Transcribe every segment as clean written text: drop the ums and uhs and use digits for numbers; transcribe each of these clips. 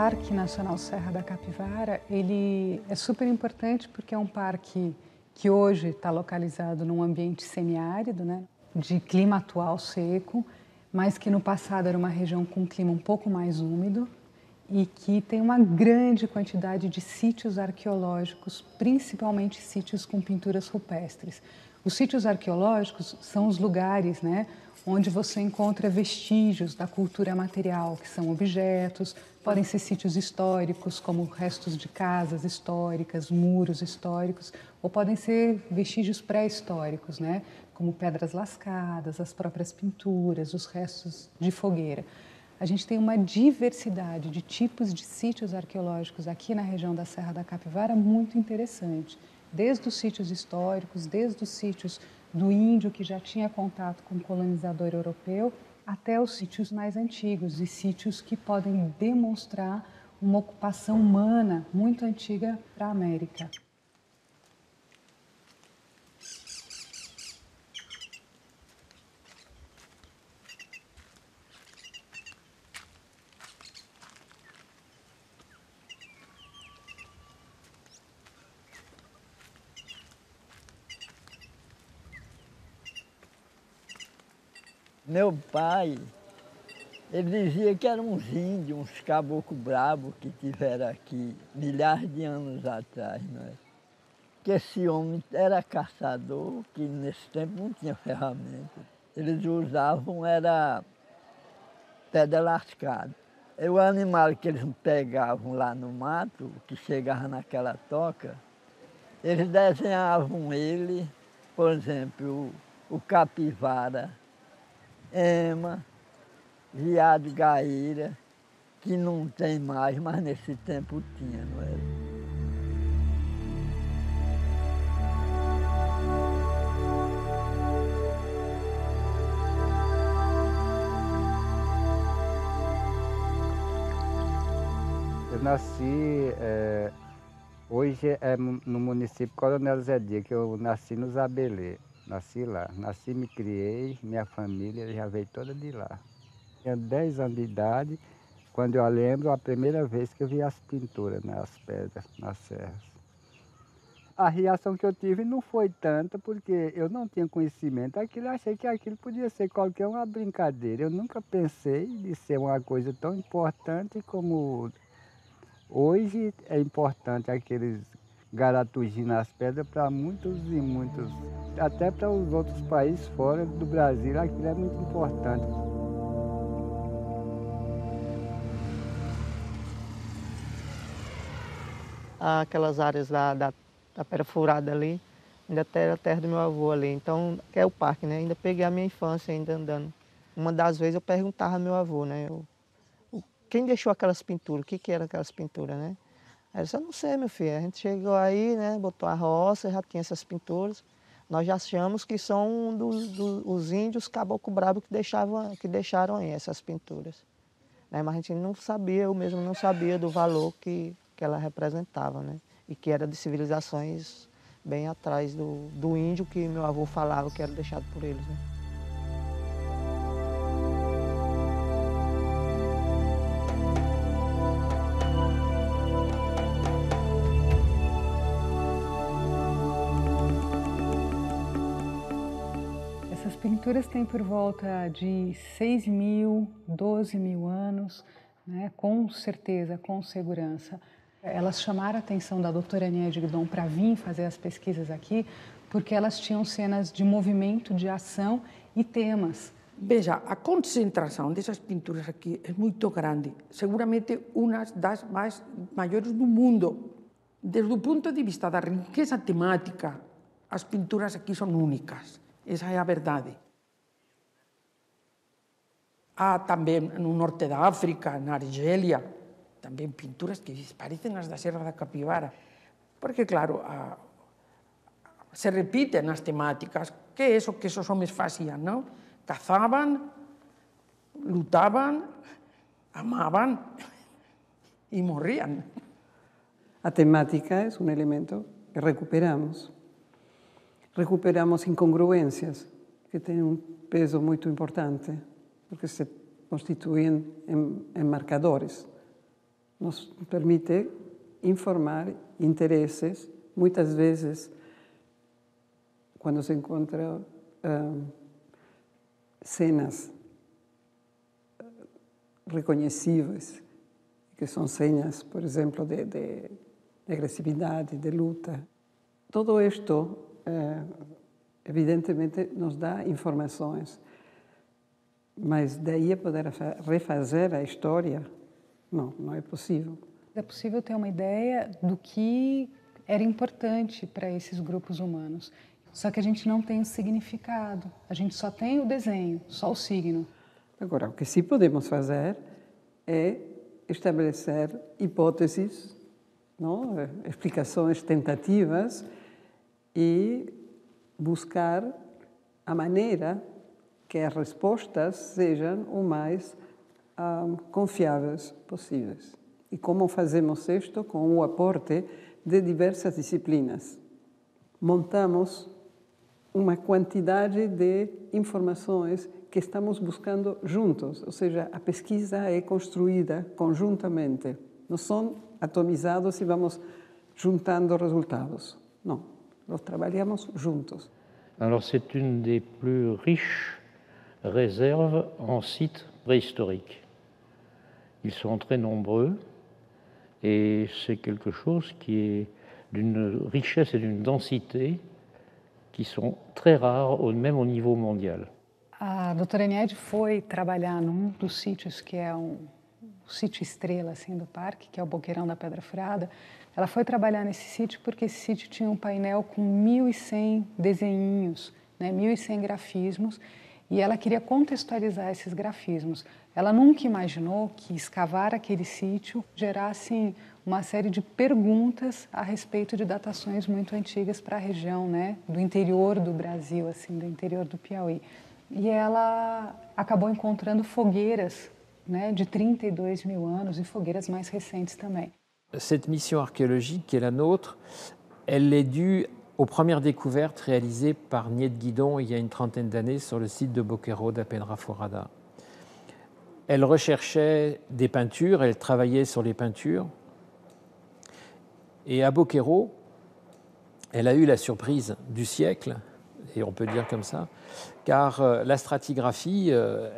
Parque Nacional Serra da Capivara, ele é super importante porque é um parque que hoje está localizado num ambiente semiárido, né, de clima atual seco, mas que no passado era uma região com um clima um pouco mais úmido e que tem uma grande quantidade de sítios arqueológicos, principalmente sítios com pinturas rupestres. Os sítios arqueológicos são os lugares, né, onde você encontra vestígios da cultura material, que são objetos, podem ser sítios históricos, como restos de casas históricas, muros históricos, ou podem ser vestígios pré-históricos, né, como pedras lascadas, as próprias pinturas, os restos de fogueira. A gente tem uma diversidade de tipos de sítios arqueológicos aqui na região da Serra da Capivara muito interessante. Desde os sítios históricos, desde os sítios do índio que já tinha contato com o colonizador europeu, até os sítios mais antigos e sítios que podem demonstrar uma ocupação humana muito antiga para a América. Meu pai, ele dizia que eram uns índios, uns caboclos bravos que tiveram aqui milhares de anos atrás, não é? Que esse homem era caçador, que nesse tempo não tinha ferramenta. Eles usavam era pedra lascada. E o animal que eles pegavam lá no mato, que chegava naquela toca, eles desenhavam ele, por exemplo, o capivara, ema, veado gaíra, que não tem mais, mas nesse tempo tinha, não era? Eu nasci, hoje é no município Coronel Zé Dias, que eu nasci no Zabelê. Nasci lá. Nasci, me criei, minha família já veio toda de lá. Tinha 10 anos de idade, quando eu lembro a primeira vez que eu vi as pinturas nas pedras, nas serras. A reação que eu tive não foi tanta, porque eu não tinha conhecimento daquilo, achei que aquilo podia ser qualquer uma brincadeira. Eu nunca pensei de ser uma coisa tão importante como hoje é importante aqueles garatujinhos nas pedras para muitos e muitos, até para os outros países fora do Brasil, aquilo é muito importante. Aquelas áreas da perfurada ali, ainda era a terra do meu avô ali, então, que é o parque, né? Ainda peguei a minha infância ainda andando. Uma das vezes eu perguntava ao meu avô, né? Quem deixou aquelas pinturas? O que eram aquelas pinturas, né? Aí ele disse, eu não sei, meu filho. A gente chegou aí, né? Botou a roça, já tinha essas pinturas. Nós já achamos que são os índios caboclo brabo que deixaram aí essas pinturas. Né? Mas a gente não sabia, eu mesmo não sabia do valor que ela representava, né? E que era de civilizações bem atrás do índio que meu avô falava que era deixado por eles, né? Essas pinturas têm por volta de 6.000, 12.000 anos, né? Com certeza, com segurança. Elas chamaram a atenção da doutora Aninha Guidon para vir fazer as pesquisas aqui, porque elas tinham cenas de movimento, de ação e temas. Veja, a concentração dessas pinturas aqui é muito grande, seguramente uma das maiores do mundo. Desde o ponto de vista da riqueza temática, as pinturas aqui são únicas, essa é a verdade. Há também no norte da África, na Argélia, também pinturas que parecem as da Serra da Capivara, porque, claro, se repitem as temáticas, que é isso que esses homens faziam, não? Caçavam, lutavam, amavam e morriam. A temática é um elemento que recuperamos. Recuperamos incongruências que têm um peso muito importante, porque se constituem em marcadores. nos permite informar interesses. Muitas vezes, quando se encontra cenas reconhecíveis, que são cenas, por exemplo, de agressividade, de luta, todo isto, evidentemente, nos dá informações, mas daí a poder refazer a história, não é possível. É possível ter uma ideia do que era importante para esses grupos humanos. Só que a gente não tem o significado, a gente só tem o desenho, só o signo. Agora, o que sim podemos fazer é estabelecer hipóteses, não? Explicações tentativas e buscar a maneira que as respostas sejam o mais confiáveis possíveis. E como fazemos isto? Com o aporte de diversas disciplinas. Montamos uma quantidade de informações que estamos buscando juntos, ou seja, a pesquisa é construída conjuntamente. Não são atomizados e vamos juntando resultados. Não, nós trabalhamos juntos. Alors c'est une des plus riches réserves en sites préhistoriques. Ils sont très nombreux et c'est quelque chose qui est d'une richesse et d'une densité qui sont très rares, même au niveau mondial. A doutora Niede foi trabalhar num dos sítios que é o sítio estrela assim, do parque, que é o Boqueirão da Pedra Furada. Ela foi trabalhar nesse sítio porque esse sítio tinha um painel com 1.100 desenhinhos, né, 1.100 grafismos, e ela queria contextualizar esses grafismos. Ela nunca imaginou que escavar aquele sítio gerasse uma série de perguntas a respeito de datações muito antigas para a região, né, do interior do Brasil, assim, do interior do Piauí. E ela acabou encontrando fogueiras, né, de 32.000 anos e fogueiras mais recentes também. Cette mission archéologique qui est la nôtre, elle est due aux premières découvertes réalisées par Nied Guidon il y a une trentaine d'années sur le site de Boqueiro da Pedra Furada. Elle recherchait des peintures, elle travaillait sur les peintures. Et à Boqueiro, elle a eu la surprise du siècle, et on peut dire comme ça, car la stratigraphie,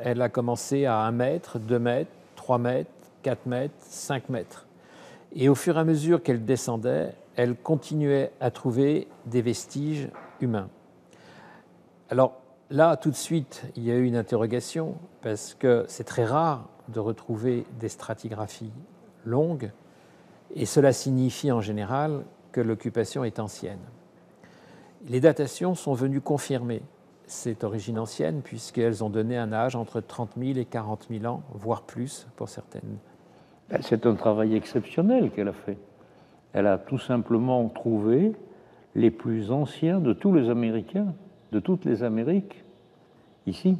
elle a commencé à 1 mètre, 2 mètres, 3 mètres, 4 mètres, 5 mètres. Et au fur et à mesure qu'elle descendait, elle continuait à trouver des vestiges humains. Alors là, tout de suite, il y a eu une interrogation, parce que c'est très rare de retrouver des stratigraphies longues, et cela signifie en général que l'occupation est ancienne. Les datations sont venues confirmer cette origine ancienne, puisqu'elles ont donné un âge entre 30 000 et 40 000 ans, voire plus pour certaines. C'est un travail exceptionnel qu'elle a fait. Elle a tout simplement trouvé les plus anciens de tous les Américains, de toutes les Amériques, ici.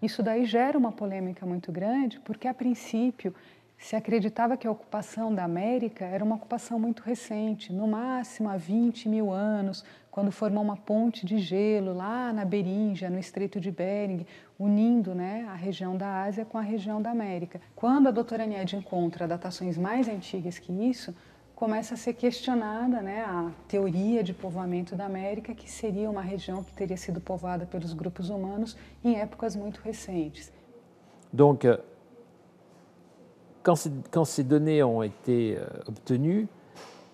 Isso daí gera uma polêmica muito grande, porque a princípio se acreditava que a ocupação da América era uma ocupação muito recente, no máximo há 20.000 anos, quando formou uma ponte de gelo lá na Beríngia, no Estreito de Bering, unindo, né, a região da Ásia com a região da América. Quando a doutora Niede encontra datações mais antigas que isso, começa a ser questionada, né, a teoria de povoamento da América, que seria uma região que teria sido povoada pelos grupos humanos em épocas muito recentes. Donc, quand ces données ont été obtenues,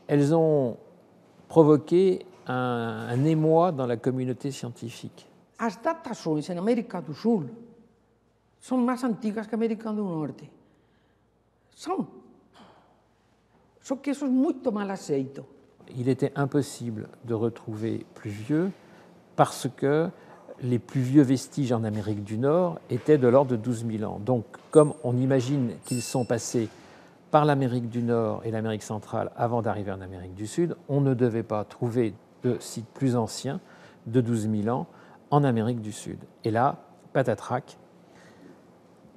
elles ont provoqué un émoi dans la communauté scientifique. As datações em América do Sul são mais antigas que a América do Norte. São. Só que isso é muito mal aceito. Il était impossible de retrouver plus vieux parce que les plus vieux vestiges en Amérique du Nord étaient de l'ordre de 12 000 ans. Donc, comme on imagine qu'ils sont passés par l'Amérique du Nord et l'Amérique centrale avant d'arriver en Amérique du Sud, on ne devait pas trouver de sites plus anciens de 12 000 ans en Amérique du Sud. Et là, patatrac,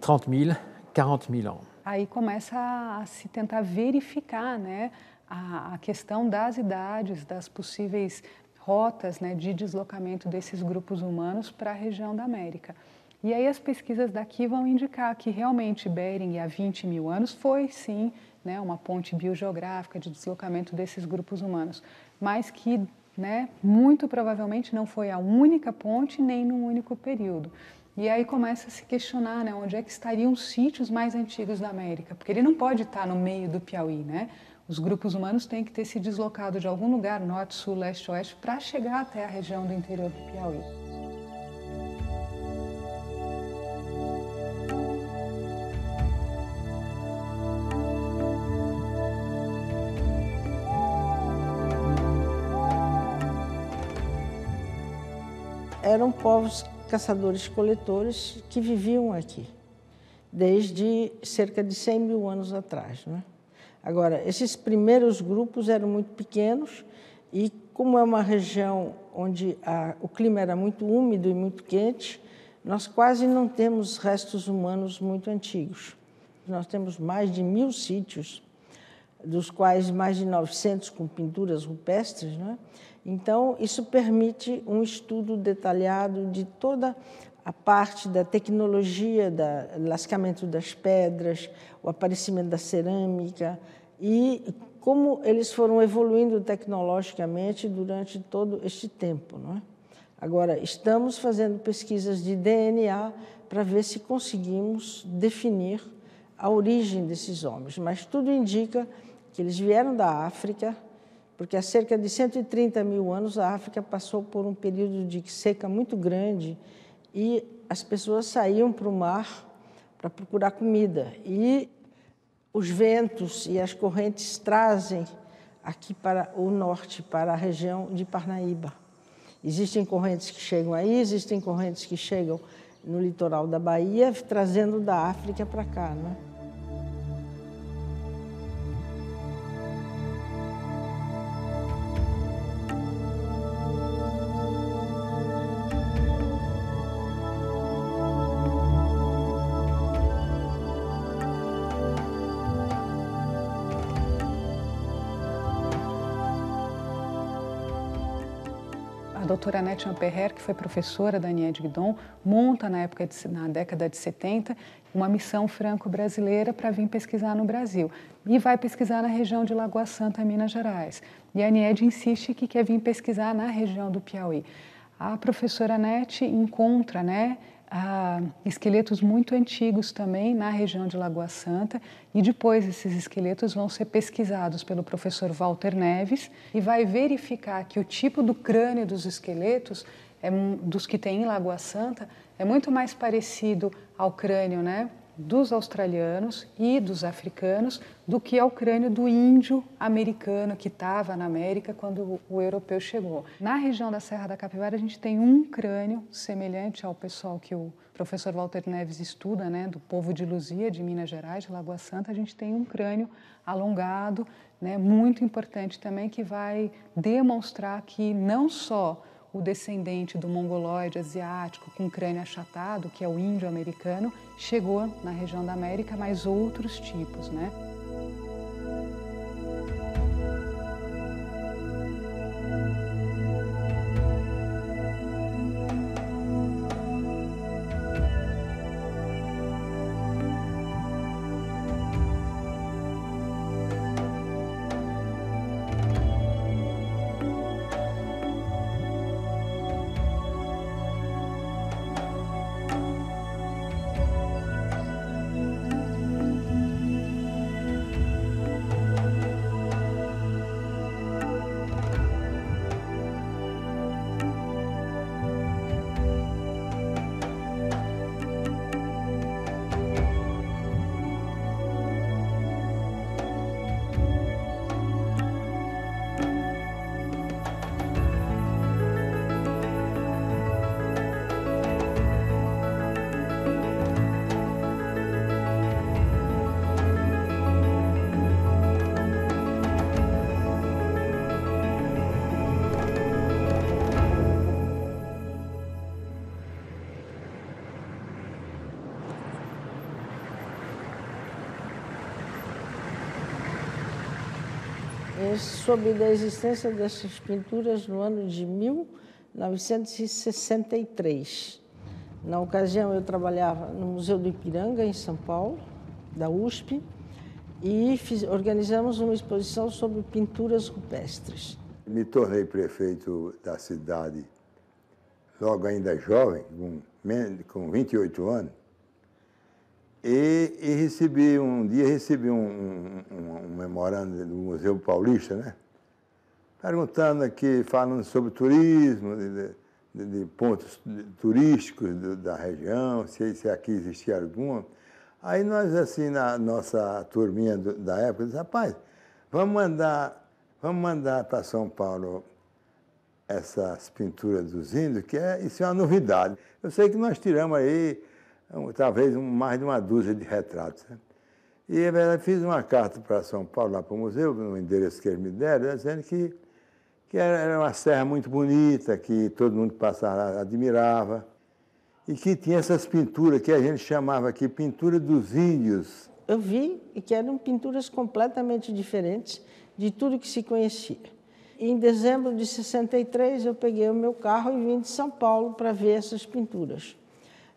30 000, 40 000 ans. Aí começa a se tentar verificar, né, a questão das idades, das possíveis rotas, né, de deslocamento desses grupos humanos para a região da América. E aí as pesquisas daqui vão indicar que realmente Bering há 20.000 anos foi, sim, né, uma ponte biogeográfica de deslocamento desses grupos humanos, mas que, né, muito provavelmente não foi a única ponte nem num único período. E aí começa a se questionar, né, onde é que estariam os sítios mais antigos da América, porque ele não pode estar no meio do Piauí, né? Os grupos humanos têm que ter se deslocado de algum lugar, norte, sul, leste, oeste, para chegar até a região do interior do Piauí. Eram povos caçadores-coletores que viviam aqui, desde cerca de 100 mil anos atrás, né? Agora, esses primeiros grupos eram muito pequenos e, como é uma região onde o clima era muito úmido e muito quente, nós quase não temos restos humanos muito antigos. Nós temos mais de 1000 sítios, dos quais mais de 900 com pinturas rupestres, né? Então, isso permite um estudo detalhado de toda a parte da tecnologia, do lascamento das pedras, o aparecimento da cerâmica e como eles foram evoluindo tecnologicamente durante todo este tempo, não é? Agora, estamos fazendo pesquisas de DNA para ver se conseguimos definir a origem desses homens, mas tudo indica que eles vieram da África, porque há cerca de 130 mil anos a África passou por um período de seca muito grande e as pessoas saíam para o mar para procurar comida. E os ventos e as correntes trazem aqui para o norte, para a região de Parnaíba. Existem correntes que chegam aí, existem correntes que chegam no litoral da Bahia, trazendo da África para cá, né? A doutora Annette Ampère, que foi professora da Nied Guidon, monta na década de 70 uma missão franco-brasileira para vir pesquisar no Brasil e vai pesquisar na região de Lagoa Santa, Minas Gerais. E a Nied insiste que quer vir pesquisar na região do Piauí. A professora Annette encontra, né, esqueletos muito antigos também na região de Lagoa Santa e depois esses esqueletos vão ser pesquisados pelo professor Walter Neves e vai verificar que o tipo do crânio dos esqueletos, dos que tem em Lagoa Santa, é muito mais parecido ao crânio, né, dos australianos e dos africanos do que ao crânio do índio americano que estava na América quando o europeu chegou. Na região da Serra da Capivara a gente tem um crânio semelhante ao pessoal que o professor Walter Neves estuda, né, do povo de Luzia, de Minas Gerais, de Lagoa Santa. A gente tem um crânio alongado, né, muito importante também, que vai demonstrar que não só o descendente do mongoloide asiático com crânio achatado, que é o índio americano, chegou na região da América, mas outros tipos, né? Eu soube da existência dessas pinturas no ano de 1963. Na ocasião, eu trabalhava no Museu do Ipiranga, em São Paulo, da USP, e organizamos uma exposição sobre pinturas rupestres. Me tornei prefeito da cidade logo ainda jovem, com 28 anos, e recebi um memorando do Museu Paulista, né? Perguntando aqui, falando sobre turismo, de pontos turísticos da região, se aqui existia alguma. Aí nós, assim, na nossa turminha da época, disse, rapaz, vamos mandar para São Paulo essas pinturas dos índios, isso é uma novidade. Eu sei que nós tiramos aí, talvez, mais de uma dúzia de retratos, né? E eu fiz uma carta para São Paulo, lá para o museu, no endereço que eles me deram, dizendo que era uma serra muito bonita, que todo mundo que passava admirava, e que tinha essas pinturas que a gente chamava aqui pintura dos índios. Eu vi que eram pinturas completamente diferentes de tudo que se conhecia. Em dezembro de 63, eu peguei o meu carro e vim de São Paulo para ver essas pinturas.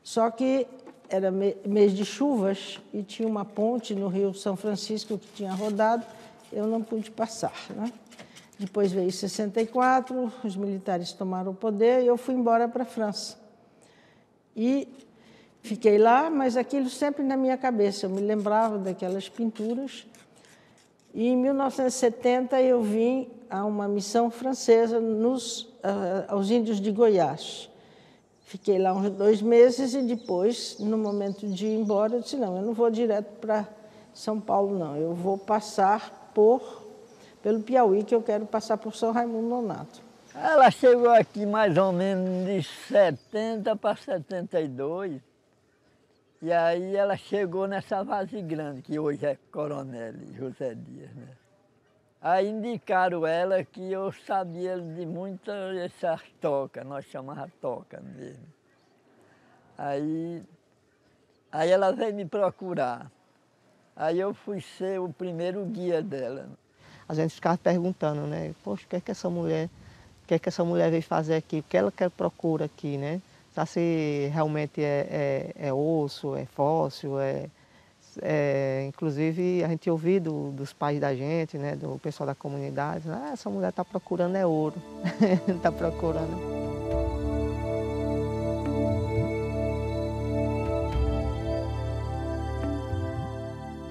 Só que era mês de chuvas e tinha uma ponte no Rio São Francisco que tinha rodado, eu não pude passar, né? Depois veio 64, os militares tomaram o poder e eu fui embora para a França. E fiquei lá, mas aquilo sempre na minha cabeça, eu me lembrava daquelas pinturas. E em 1970 eu vim a uma missão francesa aos índios de Goiás. Fiquei lá uns 2 meses e depois, no momento de ir embora, eu disse, não, eu não vou direto para São Paulo, não. Eu vou passar pelo Piauí, que eu quero passar por São Raimundo Nonato. Ela chegou aqui mais ou menos de 70 para 72. E aí ela chegou nessa Vase Grande, que hoje é Coronel José Dias, né? Aí indicaram ela que eu sabia de muitas dessas tocas, nós chamávamos toca mesmo. Aí ela veio me procurar. Aí eu fui ser o primeiro guia dela. A gente ficava perguntando, né? Poxa, o que é que essa mulher veio fazer aqui? O que ela procura aqui, né? Se realmente é osso, é fóssil, inclusive a gente ouviu dos pais da gente, né, do pessoal da comunidade, essa mulher está procurando ouro, está procurando.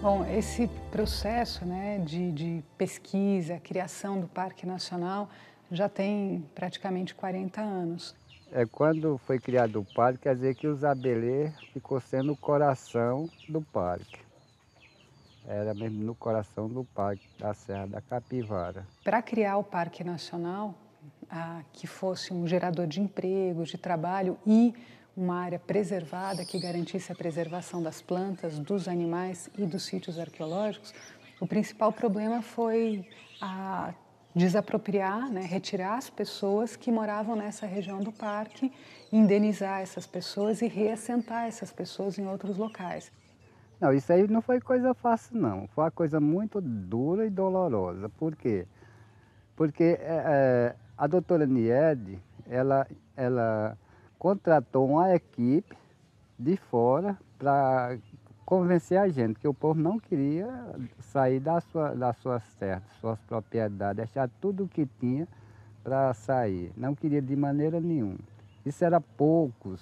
Bom, esse processo, né, de pesquisa, criação do Parque Nacional já tem praticamente 40 anos. Quando foi criado o parque, quer dizer que o Zabelê ficou sendo o coração do parque. Era mesmo no coração do parque da Serra da Capivara. Para criar o Parque Nacional, que fosse um gerador de emprego, de trabalho e uma área preservada que garantisse a preservação das plantas, dos animais e dos sítios arqueológicos, o principal problema foi desapropriar, né, retirar as pessoas que moravam nessa região do parque, indenizar essas pessoas e reassentar essas pessoas em outros locais. Não, isso aí não foi coisa fácil, não. Foi uma coisa muito dura e dolorosa. Por quê? Porque a doutora Niede, ela contratou uma equipe de fora para convencer a gente, que o povo não queria sair das suas terras, suas propriedades, deixar tudo o que tinha para sair. Não queria de maneira nenhuma. Isso era poucos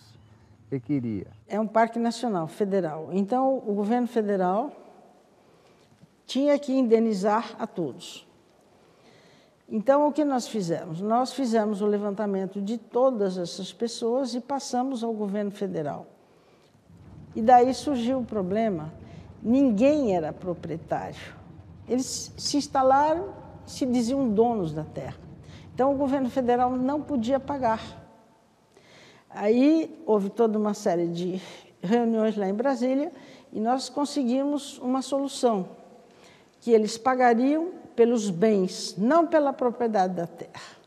que queria. É um parque nacional, federal. Então, o governo federal tinha que indenizar a todos. Então, o que nós fizemos? Nós fizemos o levantamento de todas essas pessoas e passamos ao governo federal. E daí surgiu o problema, ninguém era proprietário. Eles se instalaram e se diziam donos da terra. Então, o governo federal não podia pagar. Aí houve toda uma série de reuniões lá em Brasília e nós conseguimos uma solução, que eles pagariam pelos bens, não pela propriedade da terra,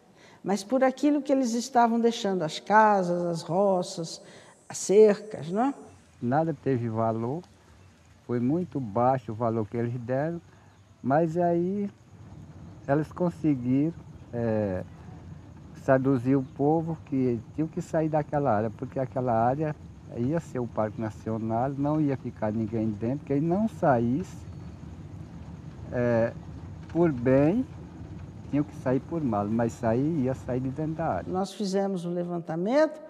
mas por aquilo que eles estavam deixando, as casas, as roças, as cercas, não é? Nada teve valor, foi muito baixo o valor que eles deram, mas aí elas conseguiram seduzir o povo que tinha que sair daquela área, porque aquela área ia ser o Parque Nacional, não ia ficar ninguém dentro, quem não saísse por bem, tinham que sair por mal, mas ia sair de dentro da área. Nós fizemos o levantamento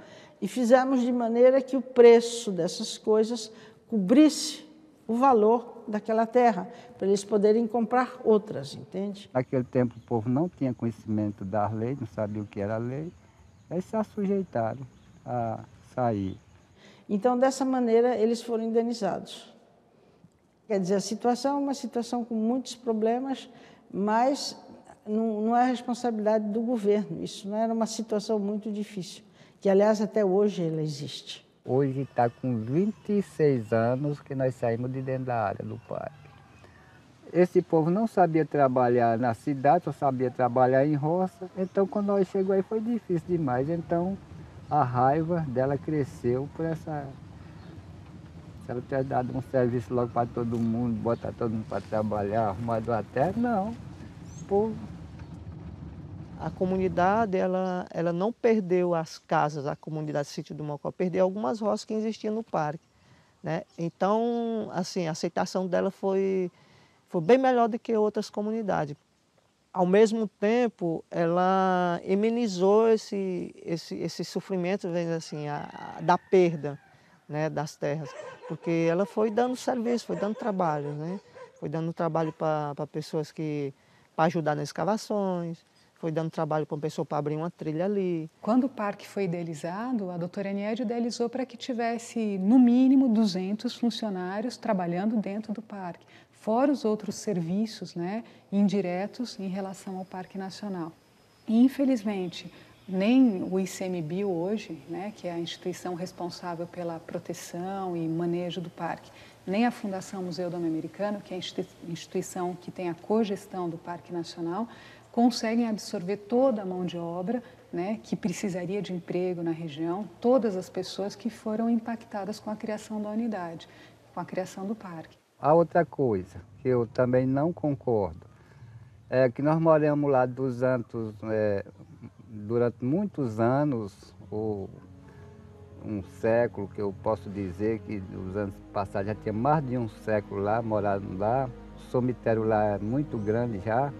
e fizemos de maneira que o preço dessas coisas cobrisse o valor daquela terra, para eles poderem comprar outras, entende? Naquele tempo o povo não tinha conhecimento das leis, não sabia o que era lei, aí se assujeitaram a sair. Então, dessa maneira, eles foram indenizados. Quer dizer, a situação é uma situação com muitos problemas, mas não é responsabilidade do governo. Isso não era uma situação muito difícil, que, aliás, até hoje ela existe. Hoje está com 26 anos que nós saímos de dentro da área do parque. Esse povo não sabia trabalhar na cidade, só sabia trabalhar em roça. Então, quando nós chegamos aí, foi difícil demais. Então, a raiva dela cresceu por essa... Se ela tivesse dado um serviço logo para todo mundo, botar todo mundo para trabalhar, arrumado a terra, não. O povo... A comunidade, ela não perdeu as casas, a comunidade do Sítio do Mocó, perdeu algumas roças que existiam no parque, né? Então, assim, a aceitação dela foi bem melhor do que outras comunidades. Ao mesmo tempo, ela amenizou esse sofrimento, assim, da perda, né, das terras, porque ela foi dando serviço, foi dando trabalho, né? Foi dando trabalho para pessoas para ajudar nas escavações, foi dando trabalho para uma pessoa para abrir uma trilha ali. Quando o parque foi idealizado, a doutora Eniede idealizou para que tivesse, no mínimo, 200 funcionários trabalhando dentro do parque, fora os outros serviços, né, indiretos em relação ao Parque Nacional. E, infelizmente, nem o ICMBio hoje, né, que é a instituição responsável pela proteção e manejo do parque, nem a Fundação Museu do Homem Americano, que é a instituição que tem a cogestão do Parque Nacional, conseguem absorver toda a mão de obra, né, que precisaria de emprego na região, todas as pessoas que foram impactadas com a criação da unidade, com a criação do parque. A outra coisa que eu também não concordo é que nós moramos lá durante muitos anos, ou um século, que eu posso dizer que nos anos passados já tinha mais de um século lá, morando lá, o cemitério lá é muito grande já.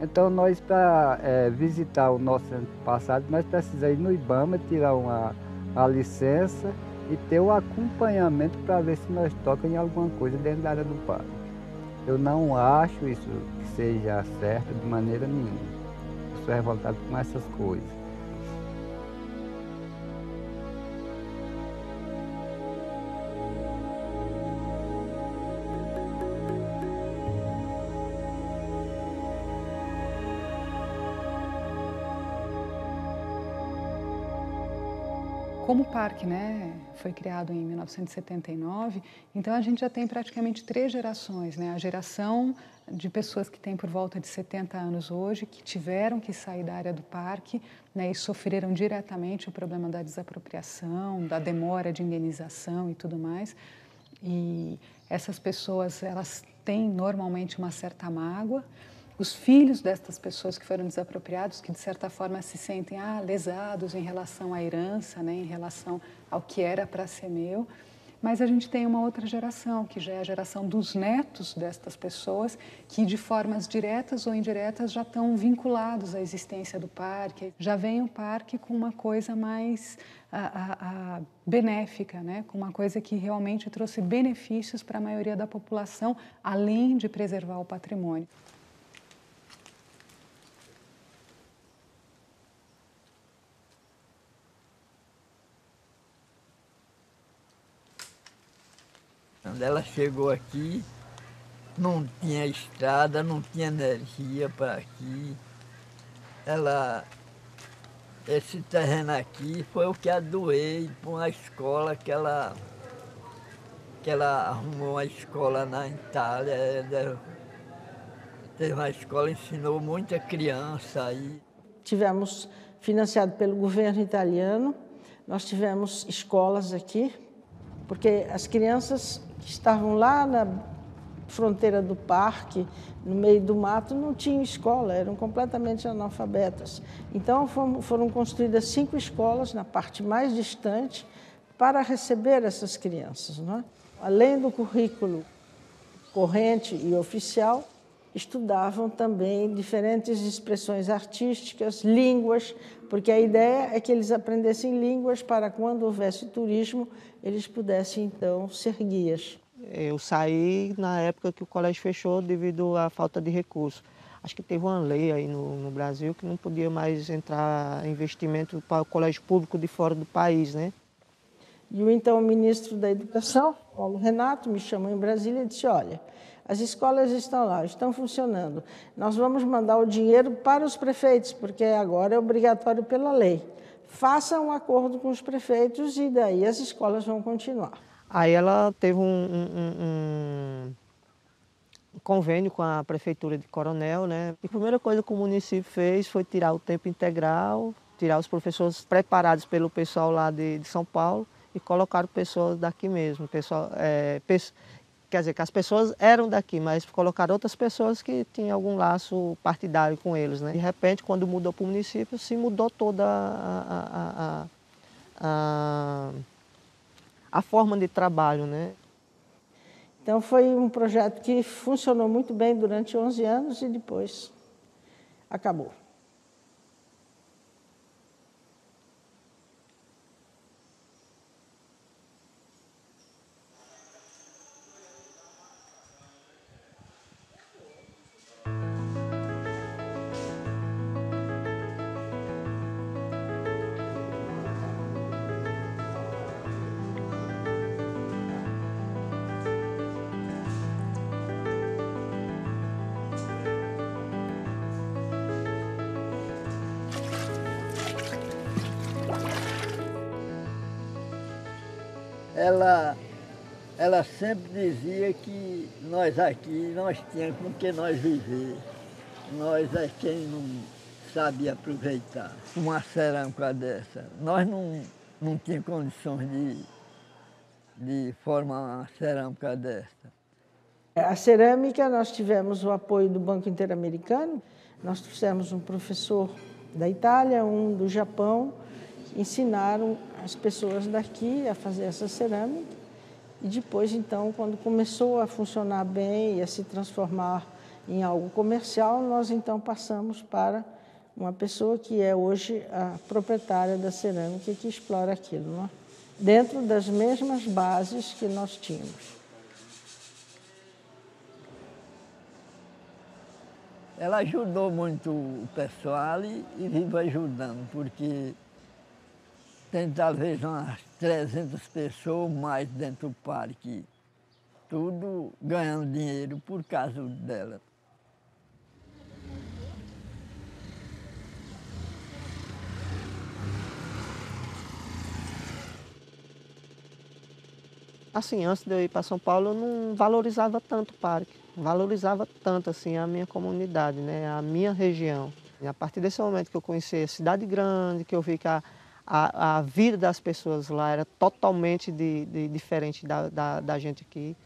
Então, nós, para visitar o nosso antepassado, nós precisamos ir no IBAMA, tirar uma licença e ter o acompanhamento para ver se nós tocamos em alguma coisa dentro da área do parque. Eu não acho isso que seja certo de maneira nenhuma. Eu sou revoltado com essas coisas. Como o parque, né, foi criado em 1979, então a gente já tem praticamente 3 gerações, né? A geração de pessoas que têm por volta de 70 anos hoje, que tiveram que sair da área do parque, né, e sofreram diretamente o problema da desapropriação, da demora de indenização e tudo mais. E essas pessoas, elas têm normalmente uma certa mágoa. Os filhos destas pessoas que foram desapropriados, que de certa forma se sentem lesados em relação à herança, né, em relação ao que era para ser meu. Mas a gente tem uma outra geração, que já é a geração dos netos destas pessoas, que de formas diretas ou indiretas já estão vinculados à existência do parque. Já vem o parque com uma coisa mais benéfica, né, com uma coisa que realmente trouxe benefícios para a maioria da população, além de preservar o patrimônio. Quando ela chegou aqui, não tinha estrada, não tinha energia para aqui. Esse terreno aqui foi o que a doei para uma escola que ela arrumou uma escola na Itália. Teve uma escola, ensinou muita criança aí. Tivemos financiado pelo governo italiano, nós tivemos escolas aqui, porque as crianças que estavam lá na fronteira do parque, no meio do mato, não tinham escola, eram completamente analfabetas. Então foram construídas 5 escolas na parte mais distante para receber essas crianças, não é? Além do currículo corrente e oficial, estudavam também diferentes expressões artísticas, línguas, porque a ideia é que eles aprendessem línguas para quando houvesse turismo, eles pudessem então ser guias. Eu saí na época que o colégio fechou devido à falta de recursos. Acho que teve uma lei aí no Brasil que não podia mais entrar investimento para o colégio público de fora do país, né? E o então ministro da Educação, Paulo Renato, me chamou em Brasília e disse, olha, as escolas estão lá, estão funcionando. Nós vamos mandar o dinheiro para os prefeitos, porque agora é obrigatório pela lei. Faça um acordo com os prefeitos e daí as escolas vão continuar. Aí ela teve um convênio com a prefeitura de Coronel, né? E a primeira coisa que o município fez foi tirar o tempo integral, tirar os professores preparados pelo pessoal lá de São Paulo e colocaram pessoas daqui mesmo. Quer dizer, que as pessoas eram daqui, mas colocaram outras pessoas que tinham algum laço partidário com eles, né? De repente, quando mudou para o município, se mudou toda a forma de trabalho, né? Então foi um projeto que funcionou muito bem durante 11 anos e depois acabou. Ela sempre dizia que nós aqui, nós tínhamos com que nós viver. Nós é quem não sabe aproveitar uma cerâmica dessa. Nós não tínhamos condições de formar uma cerâmica dessa. A cerâmica, nós tivemos o apoio do Banco Interamericano, nós trouxemos um professor da Itália, um do Japão, ensinaram as pessoas daqui a fazer essa cerâmica. E depois, então, quando começou a funcionar bem e a se transformar em algo comercial, nós então passamos para uma pessoa que é hoje a proprietária da cerâmica que explora aquilo, não é? Dentro das mesmas bases que nós tínhamos. Ela ajudou muito o pessoal e vive ajudando, porque tem talvez umas 300 pessoas mais dentro do parque, tudo ganhando dinheiro por causa dela. Assim, antes de eu ir para São Paulo, eu não valorizava tanto o parque, não valorizava tanto assim a minha comunidade, né, a minha região. E a partir desse momento que eu conheci a cidade grande, que eu vi que a vida das pessoas lá era totalmente diferente da gente aqui.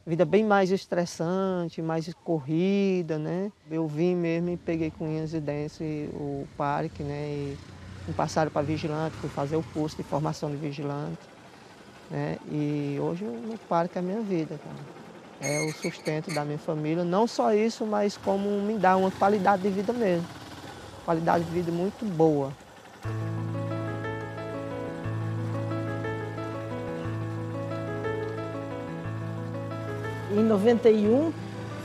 Vida bem mais estressante, mais corrida, né? Eu vim mesmo e peguei com unhas e dentes o parque, né? E me passaram para vigilante, fui fazer o curso de formação de vigilante, né? E hoje o parque é a minha vida, cara. É o sustento da minha família. Não só isso, mas como me dá uma qualidade de vida mesmo. Qualidade de vida muito boa. Em 91,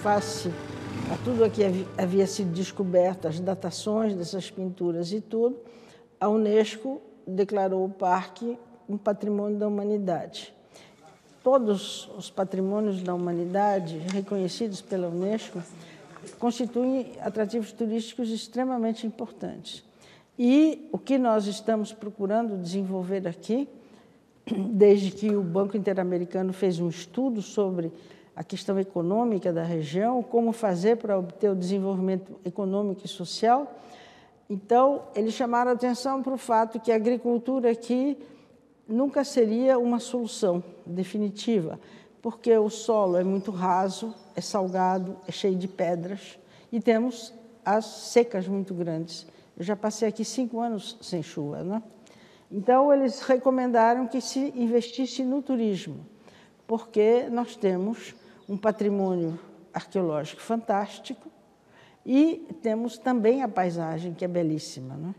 face a tudo o que havia sido descoberto, as datações dessas pinturas e tudo, a Unesco declarou o parque um patrimônio da humanidade. Todos os patrimônios da humanidade reconhecidos pela Unesco constituem atrativos turísticos extremamente importantes. E o que nós estamos procurando desenvolver aqui, desde que o Banco Interamericano fez um estudo sobre a questão econômica da região, como fazer para obter o desenvolvimento econômico e social. Então, eles chamaram a atenção para o fato que a agricultura aqui nunca seria uma solução definitiva, porque o solo é muito raso, é salgado, é cheio de pedras e temos as secas muito grandes. Eu já passei aqui 5 anos sem chuva, né? Então, eles recomendaram que se investisse no turismo, porque nós temos um patrimônio arqueológico fantástico e temos também a paisagem, que é belíssima, né?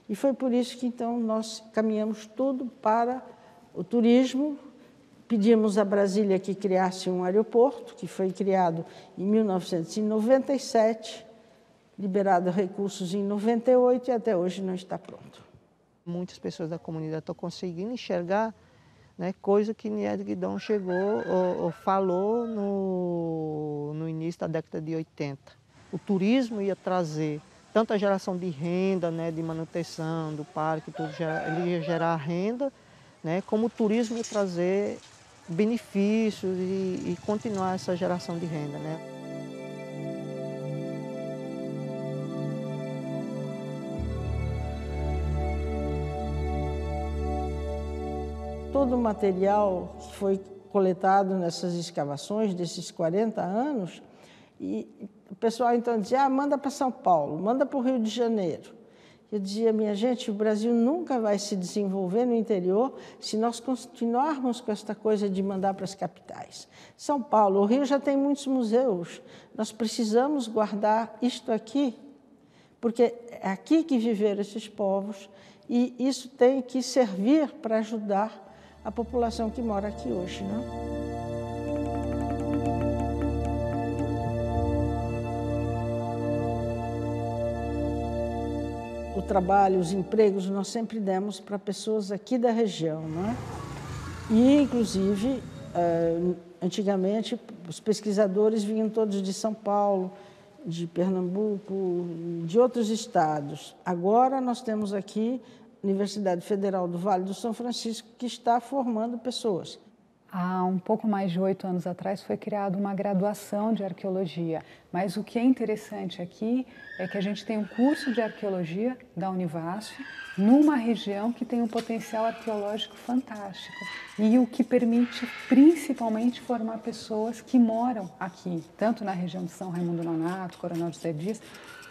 E foi por isso que, então, nós caminhamos tudo para o turismo. Pedimos a Brasília que criasse um aeroporto, que foi criado em 1997, liberado recursos em 98 e até hoje não está pronto. Muitas pessoas da comunidade estão conseguindo enxergar, né, coisa que Nied Guidon chegou ou falou no início da década de 80. O turismo ia trazer tanto a geração de renda, né, de manutenção do parque, tudo, ele ia gerar renda, né, como o turismo ia trazer benefícios e continuar essa geração de renda, né? Todo o material que foi coletado nessas escavações desses 40 anos, e o pessoal então dizia, ah, manda para São Paulo, manda para o Rio de Janeiro. Eu dizia, minha gente, o Brasil nunca vai se desenvolver no interior se nós continuarmos com esta coisa de mandar para as capitais. São Paulo, o Rio já tem muitos museus, nós precisamos guardar isto aqui, porque é aqui que viveram esses povos e isso tem que servir para ajudar a população que mora aqui hoje, né? O trabalho, os empregos, nós sempre demos para pessoas aqui da região, né? E, inclusive, antigamente, os pesquisadores vinham todos de São Paulo, de Pernambuco, de outros estados. Agora nós temos aqui Universidade Federal do Vale do São Francisco, que está formando pessoas. Há um pouco mais de 8 anos atrás foi criada uma graduação de arqueologia, mas o que é interessante aqui é que a gente tem um curso de arqueologia da Univasf numa região que tem um potencial arqueológico fantástico e o que permite principalmente formar pessoas que moram aqui, tanto na região de São Raimundo Nonato, Coronel José Dias,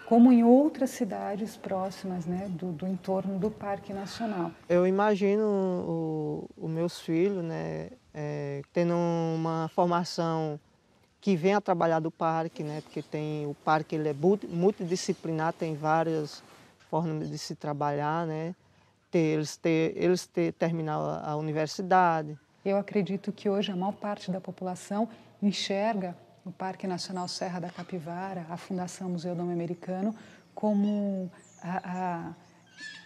como em outras cidades próximas, né, do entorno do Parque Nacional. Eu imagino os meus filhos, né, tendo uma formação que venha trabalhar do parque, né, porque o parque ele é multidisciplinar, tem várias formas de se trabalhar, né, eles terminar a universidade. Eu acredito que hoje a maior parte da população enxerga o Parque Nacional Serra da Capivara, a Fundação Museu do Homem Americano, como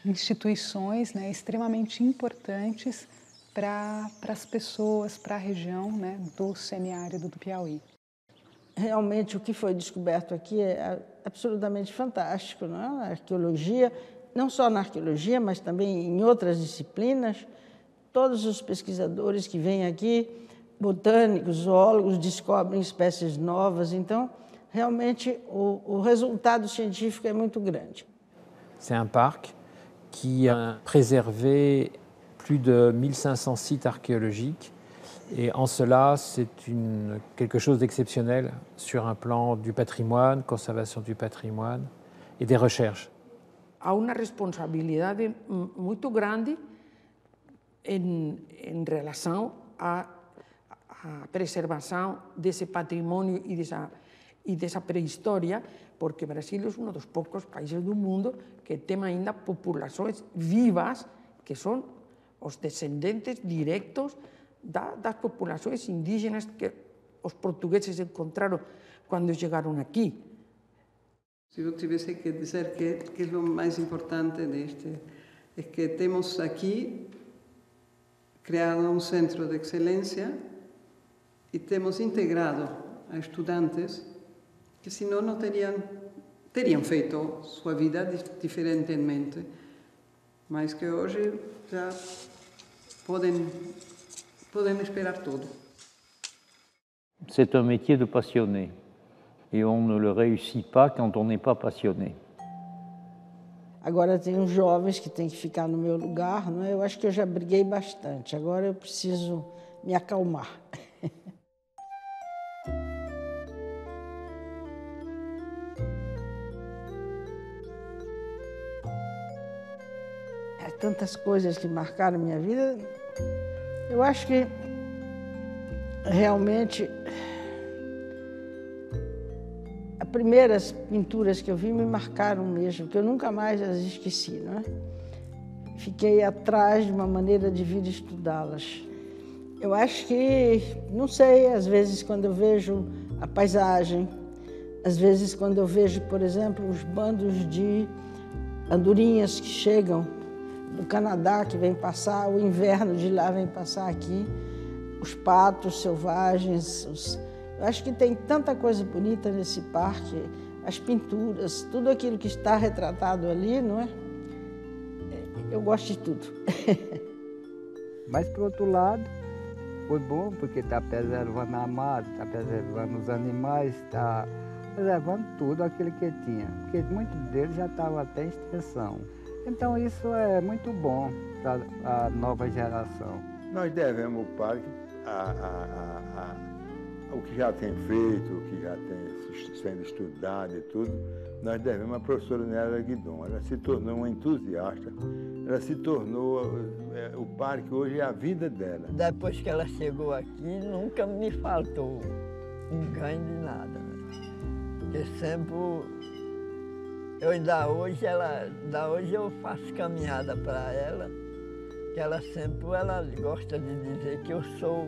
instituições, né, extremamente importantes para as pessoas, para a região, né, do semiárido do Piauí. Realmente o que foi descoberto aqui é absolutamente fantástico, não é? A arqueologia, não só na arqueologia, mas também em outras disciplinas, todos os pesquisadores que vêm aqui, botânicos, zoólogos, descobrem espécies novas, então realmente o resultado científico é muito grande. C'est un parc qui a préservé plus de 1500 sites archéologiques et en cela c'est quelque chose d'exceptionnel sur un plan du patrimoine, conservation du patrimoine et des recherches. Há uma responsabilidade muito grande em relação à preservação desse patrimônio e dessa pré-história, porque o Brasil é um dos poucos países do mundo que tem ainda populações vivas, que são os descendentes diretos das populações indígenas que os portugueses encontraram quando chegaram aqui. Se eu tivesse que dizer que é o mais importante é que temos aqui criado um centro de excelência e temos integrado a estudantes que senão não teriam feito sua vida diferentemente, mas que hoje já podem esperar tudo. C'est un métier de passionné et on ne le réussit pas quand on n'est pas passionné. Agora tem os jovens que têm que ficar no meu lugar, não é? Eu acho que eu já briguei bastante, agora eu preciso me acalmar. Tantas coisas que marcaram minha vida, eu acho que realmente primeiras pinturas que eu vi me marcaram mesmo, que eu nunca mais as esqueci, não é? Fiquei atrás de uma maneira de vir estudá-las. Eu acho que, não sei, às vezes quando eu vejo a paisagem, às vezes quando eu vejo, por exemplo, os bandos de andorinhas que chegam do Canadá, que vem passar, o inverno de lá vem passar aqui, os patos selvagens, eu acho que tem tanta coisa bonita nesse parque, as pinturas, tudo aquilo que está retratado ali, não é? Eu gosto de tudo. Mas, por outro lado, foi bom porque está preservando a mata, está preservando os animais, está preservando tudo aquilo que tinha. Porque muitos deles já estavam até em extinção. Então isso é muito bom para a nova geração. Nós devemos o parque o que já tem feito, o que já tem sendo estudado e tudo, nós devemos a professora Nélia Guidon. Ela se tornou uma entusiasta, ela se tornou, o parque hoje é a vida dela. Depois que ela chegou aqui, nunca me faltou um ganho de nada, né? Porque sempre, ainda hoje eu faço caminhada para ela, que ela gosta de dizer que eu sou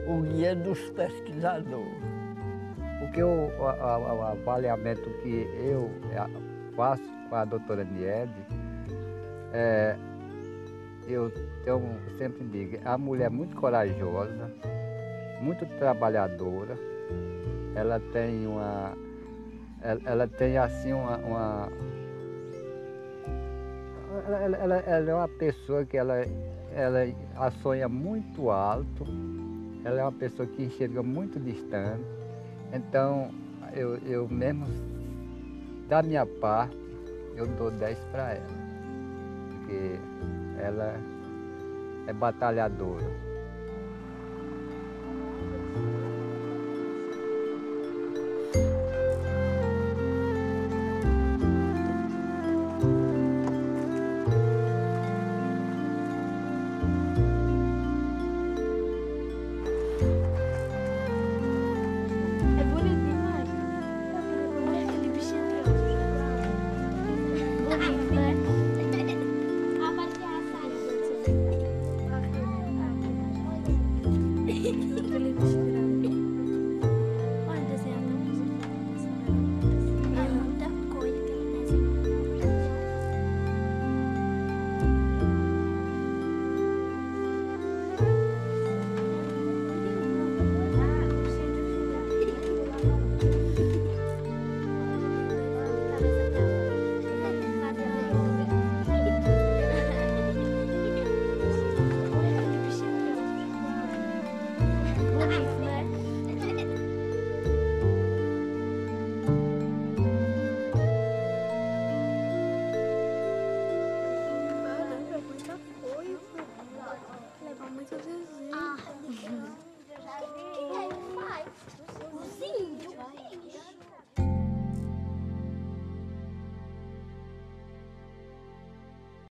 o guia dos pesquisadores. Porque o avaliamento que eu faço com a doutora Niede, eu sempre digo, a mulher é muito corajosa, muito trabalhadora, ela tem assim ela é uma pessoa que ela sonha muito alto, ela é uma pessoa que enxerga muito distante. Então, eu mesmo, da minha parte, eu dou 10 para ela, porque ela é batalhadora.